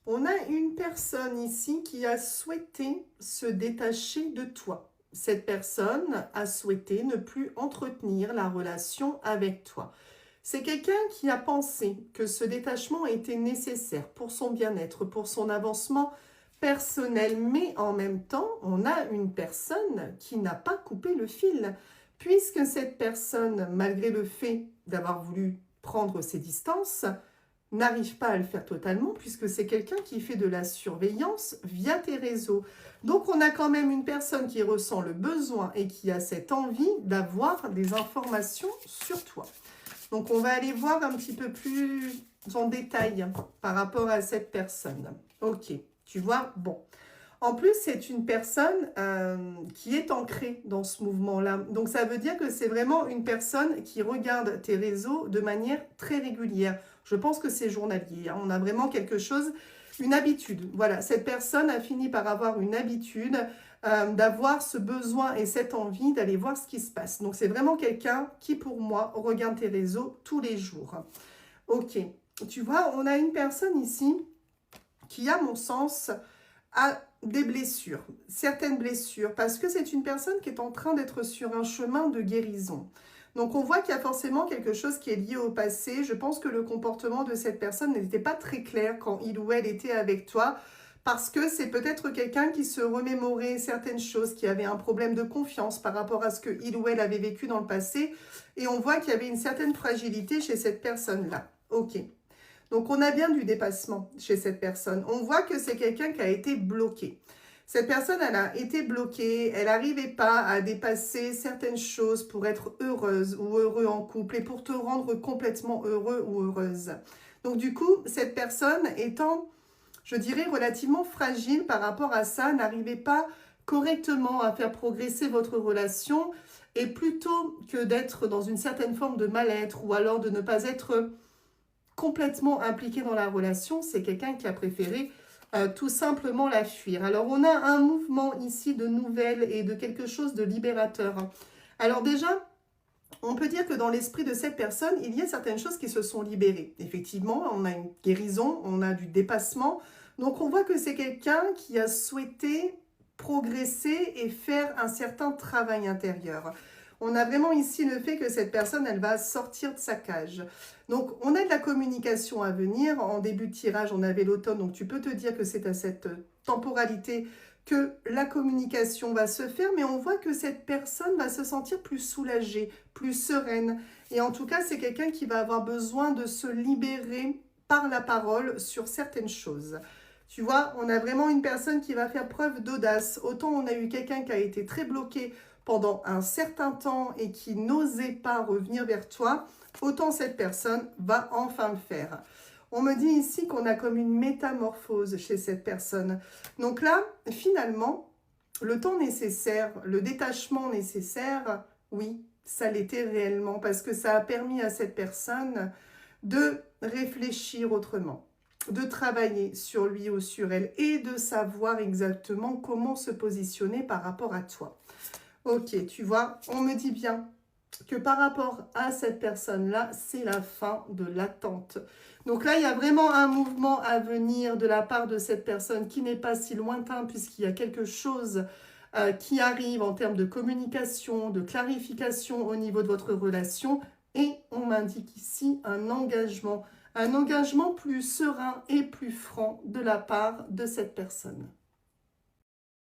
On a une personne ici qui a souhaité se détacher de toi. Cette personne a souhaité ne plus entretenir la relation avec toi. C'est quelqu'un qui a pensé que ce détachement était nécessaire pour son bien-être, pour son avancement personnel. Mais en même temps, on a une personne qui n'a pas coupé le fil, puisque cette personne, malgré le fait d'avoir voulu prendre ses distances, n'arrive pas à le faire totalement puisque c'est quelqu'un qui fait de la surveillance via tes réseaux. Donc on a quand même une personne qui ressent le besoin et qui a cette envie d'avoir des informations sur toi. Donc on va aller voir un petit peu plus en détail par rapport à cette personne. Ok, tu vois, bon. En plus, c'est une personne qui est ancrée dans ce mouvement-là. Donc, ça veut dire que c'est vraiment une personne qui regarde tes réseaux de manière très régulière. Je pense que c'est journalier. Hein. On a vraiment quelque chose, une habitude. Voilà, cette personne a fini par avoir une habitude d'avoir ce besoin et cette envie d'aller voir ce qui se passe. Donc, c'est vraiment quelqu'un qui, pour moi, regarde tes réseaux tous les jours. Ok, tu vois, on a une personne ici qui, à mon sens, a des blessures, certaines blessures, parce que c'est une personne qui est en train d'être sur un chemin de guérison. Donc on voit qu'il y a forcément quelque chose qui est lié au passé. Je pense que le comportement de cette personne n'était pas très clair quand il ou elle était avec toi, parce que c'est peut-être quelqu'un qui se remémorait certaines choses, qui avait un problème de confiance par rapport à ce que il ou elle avait vécu dans le passé, et on voit qu'il y avait une certaine fragilité chez cette personne-là. Ok. Donc, on a bien du dépassement chez cette personne. On voit que c'est quelqu'un qui a été bloqué. Cette personne, elle a été bloquée, elle n'arrivait pas à dépasser certaines choses pour être heureuse ou heureux en couple et pour te rendre complètement heureux ou heureuse. Donc, du coup, cette personne étant, je dirais, relativement fragile par rapport à ça, n'arrivait pas correctement à faire progresser votre relation et plutôt que d'être dans une certaine forme de mal-être ou alors de ne pas être complètement impliqué dans la relation, c'est quelqu'un qui a préféré tout simplement la fuir. Alors, on a un mouvement ici de nouvelles et de quelque chose de libérateur. Alors déjà, on peut dire que dans l'esprit de cette personne, il y a certaines choses qui se sont libérées. Effectivement, on a une guérison, on a du dépassement. Donc, on voit que c'est quelqu'un qui a souhaité progresser et faire un certain travail intérieur. On a vraiment ici le fait que cette personne, elle va sortir de sa cage. Donc, on a de la communication à venir. En début de tirage, on avait l'automne. Donc, tu peux te dire que c'est à cette temporalité que la communication va se faire. Mais on voit que cette personne va se sentir plus soulagée, plus sereine. Et en tout cas, c'est quelqu'un qui va avoir besoin de se libérer par la parole sur certaines choses. Tu vois, on a vraiment une personne qui va faire preuve d'audace. Autant on a eu quelqu'un qui a été très bloqué pendant un certain temps et qui n'osait pas revenir vers toi, autant cette personne va enfin le faire. On me dit ici qu'on a comme une métamorphose chez cette personne. Donc là, finalement, le temps nécessaire, le détachement nécessaire, oui, ça l'était réellement parce que ça a permis à cette personne de réfléchir autrement, de travailler sur lui ou sur elle et de savoir exactement comment se positionner par rapport à toi. Ok, tu vois, on me dit bien que par rapport à cette personne-là, c'est la fin de l'attente. Donc là, il y a vraiment un mouvement à venir de la part de cette personne qui n'est pas si lointain puisqu'il y a quelque chose qui arrive en termes de communication, de clarification au niveau de votre relation. Et on m'indique ici un engagement plus serein et plus franc de la part de cette personne.